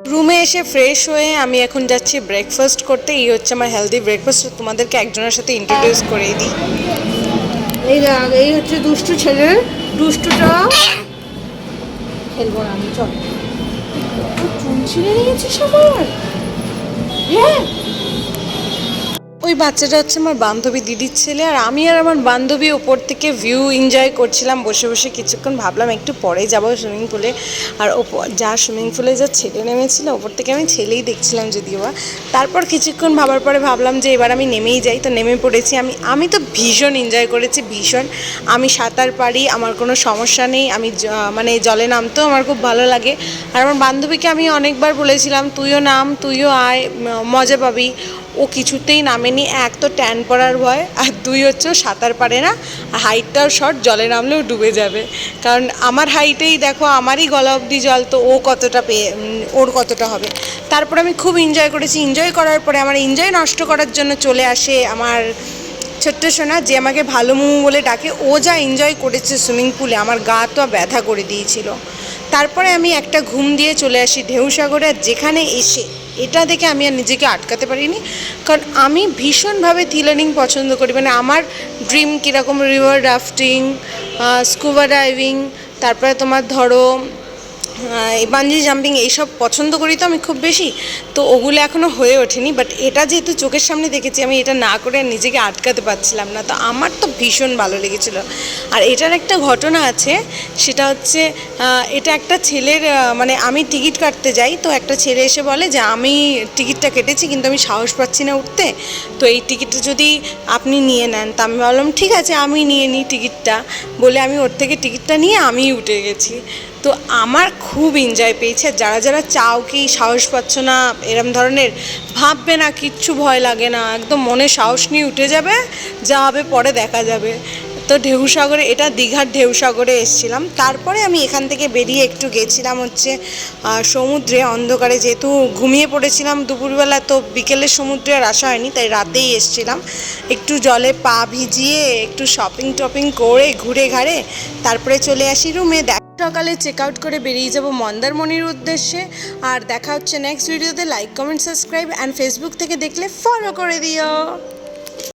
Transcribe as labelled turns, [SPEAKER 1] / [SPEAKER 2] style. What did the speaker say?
[SPEAKER 1] রুমে এসে ফ্রেশ হয়ে আমি এখন যাচ্ছি ব্রেকফাস্ট করতে। এই হচ্ছে আমার হেলদি ব্রেকফাস্ট। তোমাদেরকে একজনের সাথে ইন্ট্রোডিউস করেই দিই।
[SPEAKER 2] এই হচ্ছে দুষ্টু ছেলে। দুষ্টুটা খেলবো না আমি, চল। চুল ছিঁড়ে নিয়েছিস আমার? হ্যাঁ,
[SPEAKER 1] ওই বাচ্চাটা হচ্ছে আমার বান্ধবী দিদির ছেলে, আর আমি আর আমার বান্ধবী ওপর থেকে ভিউ এনজয় করছিলাম বসে বসে কিছুক্ষণ। ভাবলাম একটু পরে যাবো সুইমিং পুলে। আর যা সুইমিং পুলে যা ছেলে নেমেছিল ওপর থেকে, আমি ছেলেই দেখছিলাম যদিও বা। তারপর কিছুক্ষণ ভাবার পরে ভাবলাম যে এবার আমি নেমেই যাই, তো নেমে পড়েছি। আমি তো ভীষণ এনজয় করেছি, ভীষণ। আমি সাঁতার পারি, আমার কোনো সমস্যা নেই। আমি মানে জলে নামতেও আমার খুব ভালো লাগে। আর আমার বান্ধবীকে আমি অনেকবার বলেছিলাম তুইও নাম, তুইও আয়, মজা পাবি। ও কিছুতেই নামেনি। এক তো ট্যান পড়ার ভয়, আর দুই হচ্ছে ও সাঁতার পারে না, আর হাইটটাও শর্ট, জলে নামলেও ডুবে যাবে। কারণ আমার হাইটেই দেখো, আমারই গলা অবধি জল, তো ও কতটা ওর কতটা হবে। তারপর আমি খুব এনজয় করেছি। এনজয় করার পরে আমার এনজয় নষ্ট করার জন্য চলে আসে আমার ছোট্ট সোনা, যে আমাকে ভালো মুমু বলে ডাকে। ও যা এনজয় করেছে সুইমিং পুলে, আমার গা তো ব্যথা করে দিয়েছিল। তারপরে আমি একটা ঘুম দিয়ে চলে আসি ঢেউসাগরে। আর যেখানে এসে এটা দেখে আমি আর নিজেকে আটকাতে পারিনি, কারণ আমি ভীষণভাবে থ্রিলারিং পছন্দ করি। মানে আমার ড্রিম কীরকম, রিভার রাফটিং, স্কুবা ডাইভিং, তারপরে তোমার ধরো বাঞ্জি জাম্পিং, এইসব পছন্দ করি তো আমি খুব বেশি। তো ওগুলো এখনও হয়ে ওঠেনি, বাট এটা যেহেতু চোখের সামনে দেখেছি, আমি এটা না করে নিজেকে আটকাতে পারছিলাম না। তো আমার তো ভীষণ ভালো লেগেছিল। আর এটার একটা ঘটনা আছে, সেটা হচ্ছে এটা একটা ছেলের, মানে আমি টিকিট কাটতে যাই, তো একটা ছেলে এসে বলে যে আমি টিকিটটা কেটেছি কিন্তু আমি সাহস পাচ্ছি না উঠতে, তো এই টিকিটটা যদি আপনি নিয়ে নেন। তা আমি ভাবলাম ঠিক আছে আমি নিয়ে নিই টিকিটটা, বলে আমি ওর থেকে টিকিটটা নিয়ে আমিই উঠে গেছি। তো আমার খুব এনজয় পেয়েছে। যারা যারা চাও কি সাহস পাচ্ছ না এরম ধরনের, ভাববে না, কিচ্ছু ভয় লাগে না, একদম মনে সাহস নিয়ে উঠে যাবে, যা হবে পরে দেখা যাবে। তো ঢেউসাগরে, এটা দীঘার ঢেউসাগরে এসেছিলাম। তারপরে আমি এখান থেকে বেরিয়ে একটু গেছিলাম হচ্ছে সমুদ্রে অন্ধকারে, যেহেতু ঘুমিয়ে পড়েছিলাম দুপুরবেলা, তো বিকেলের সমুদ্রে আর আসা হয়নি, তাই রাতেই এসেছিলাম। একটু জলে পা ভিজিয়ে একটু শপিং টপিং করে ঘুরে ঘাড়ে তারপরে চলে আসি রুমে। সকালে চেক আউট করে বেরিয়ে যাব মন্দারমণির উদ্দেশ্যে। আর দেখা হচ্ছে নেক্সট ভিডিওতে। Like comment subscribe, and Facebook থেকে দেখলে ফলো করে দিও।